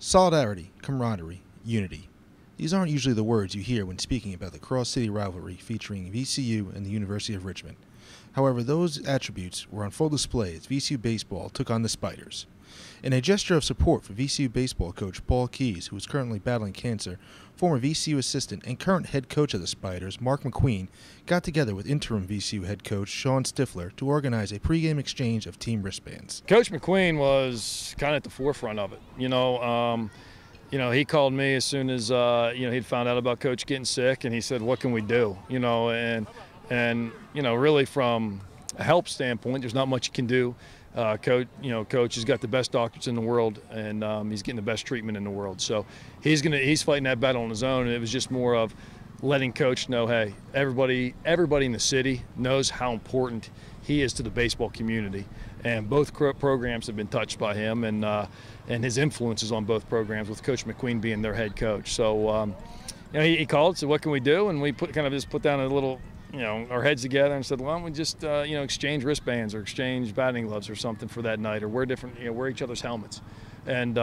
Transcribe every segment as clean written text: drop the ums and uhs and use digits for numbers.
Solidarity, camaraderie, unity. These aren't usually the words you hear when speaking about the cross-city rivalry featuring VCU and the University of Richmond. However, those attributes were on full display as VCU baseball took on the Spiders. In a gesture of support for VCU baseball coach Paul Keyes, who is currently battling cancer, former VCU assistant and current head coach of the Spiders, Mark McQueen, got together with interim VCU head coach Sean Stifler to organize a pregame exchange of team wristbands. Coach McQueen was kind of at the forefront of it. He called me as soon as he'd found out about Coach getting sick, and he said, "What can we do?" Really from a help standpoint, there's not much you can do. Coach has got the best doctors in the world, and he's getting the best treatment in the world. So he's fighting that battle on his own, and it was just more of letting Coach know, hey, everybody in the city knows how important he is to the baseball community, and both programs have been touched by him and his influences on both programs, with Coach McQueen being their head coach. So he called, said, "What can we do?" And we put down a little, our heads together and said, "Why don't we just exchange wristbands or exchange batting gloves or something for that night, or wear each other's helmets?" And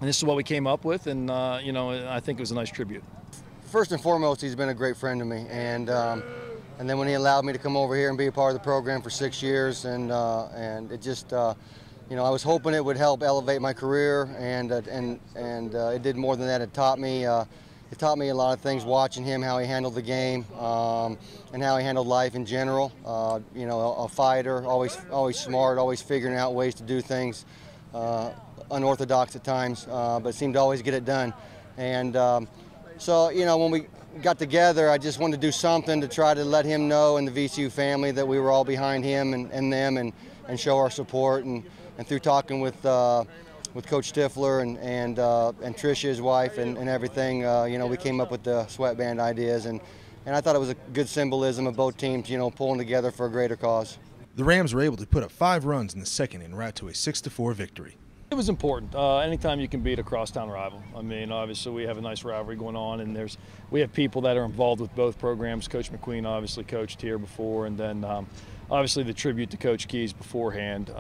this is what we came up with, and I think it was a nice tribute. First and foremost, he's been a great friend to me, and then when he allowed me to come over here and be a part of the program for 6 years, and it just I was hoping it would help elevate my career, and it did more than that. It taught me a lot of things, watching him, how he handled the game, and how he handled life in general. A fighter, always smart, always figuring out ways to do things, unorthodox at times, but seemed to always get it done. And so when we got together, I just wanted to do something to try to let him know and the VCU family that we were all behind him and them, and show our support. And through talking with Coach Stifler and Tricia, his wife, and everything, we came up with the sweatband ideas, and I thought it was a good symbolism of both teams, pulling together for a greater cause. The Rams were able to put up 5 runs in the second and route to a 6-4 victory. It was important. Anytime you can beat a crosstown rival. I mean, obviously we have a nice rivalry going on, and we have people that are involved with both programs. Coach McQueen obviously coached here before, and then obviously the tribute to Coach Keyes beforehand,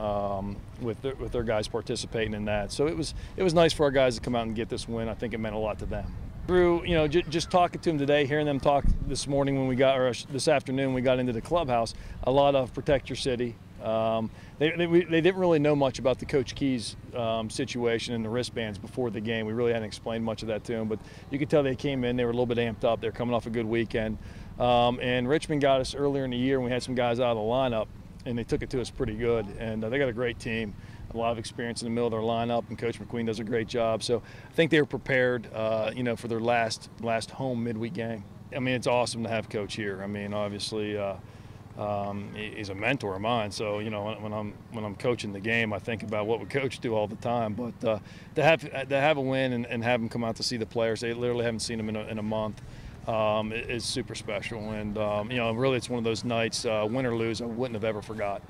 with their guys participating in that. So it was nice for our guys to come out and get this win. I think it meant a lot to them. Through just talking to them today, hearing them talk this morning this afternoon when we got into the clubhouse, a lot of protect your city. They didn't really know much about the Coach Keyes situation and the wristbands before the game. We really hadn't explained much of that to them, but you could tell they came in, they were a little bit amped up. They're coming off a good weekend. And Richmond got us earlier in the year when we had some guys out of the lineup, and they took it to us pretty good. And they got a great team, a lot of experience in the middle of their lineup, and Coach McQueen does a great job. So I think they were prepared, for their last home midweek game. I mean, it's awesome to have Coach here. I mean, obviously, he's a mentor of mine. So when I'm coaching the game, I think about what would Coach do all the time. But to have a win and have him come out to see the players, they literally haven't seen them in a month. Is super special, and really it's one of those nights, win or lose, I wouldn't have ever forgot.